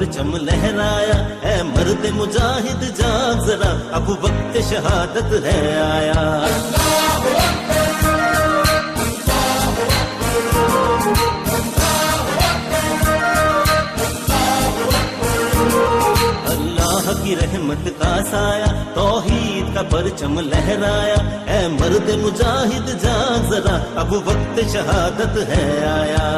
परचम लहराया, है मर्द मुजाहिद जाग जरा, अब वक्त शहादत है आया। अल्लाह की रहमत का साया, तौहीद का परचम लहराया, है मर्द मुजाहिद जाग जरा, अब वक्त शहादत है आया।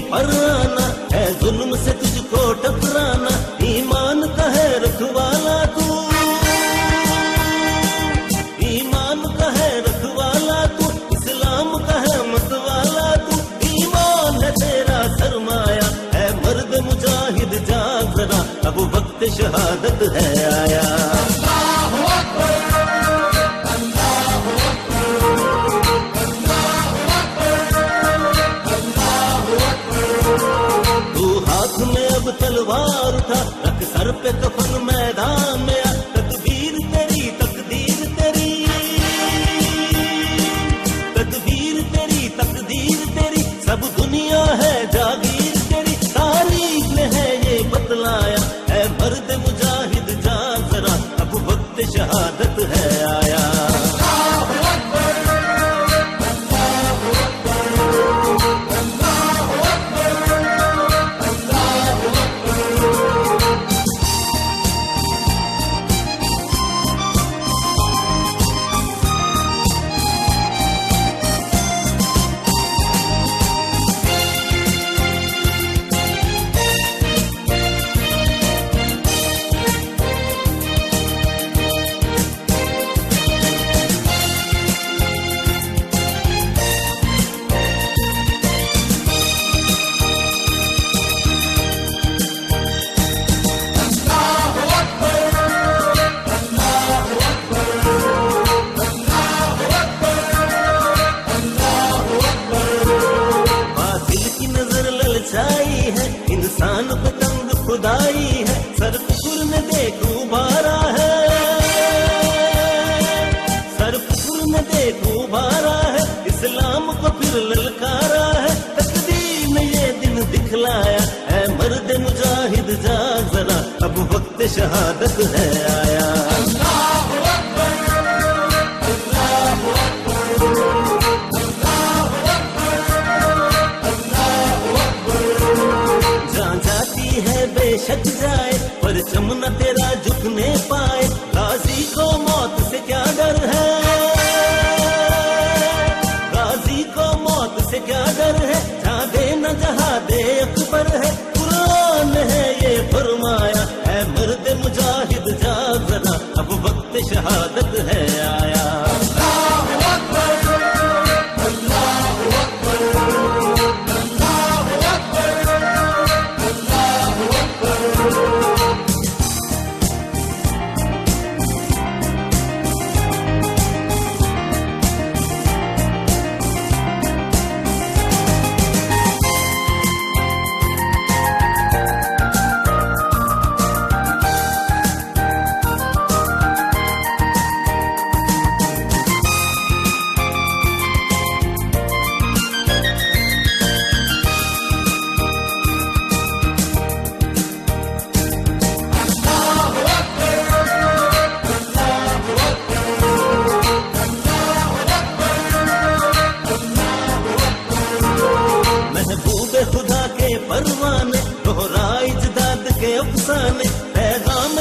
पराना है जुल्म से तुझको टकराना, ईमान का है रखवाला तू, ईमान का है रखवाला तू, इस्लाम का है मतवाला तू, ईमान है तेरा सरमाया, है मर्द मुजाहिद जाग जरा, अब वक्त शहादत है आया। तलवार उठा, रख सर पे कफन मैदान में आ, तकदीर तेरी तकदीर तेरी, तकदीर तेरी तकदीर तेरी, सब दुनिया है जागीर तेरी, तारीख ने है ये बतलाया, है मर्द मुजाहिद जाग जरा, अब वक्त शहादत है आया। है इंसान पे तंग खुदाई है, सर कुकुर ने देखो बारा है, सर कुकुर ने देखो बारा है, इस्लाम को फिर ललकारा है, तकदीर ने ये दिन दिखलाया, है मर्द मुजाहिद जाग जरा, अब वक्त शहादत है आया। बेशक जाए परचम न तेरा झुकने पाए, गाजी को मौत से क्या डर है, गाजी को मौत से क्या डर है, जहाँ दे न जहाँ दे अकबर है, कुरान है ये फरमाया, है मर्द मुजाहिद जाग जरा, अब वक्त शहादत है आया। परवाने दोहराए इजदाद के अफसाने, पैगाम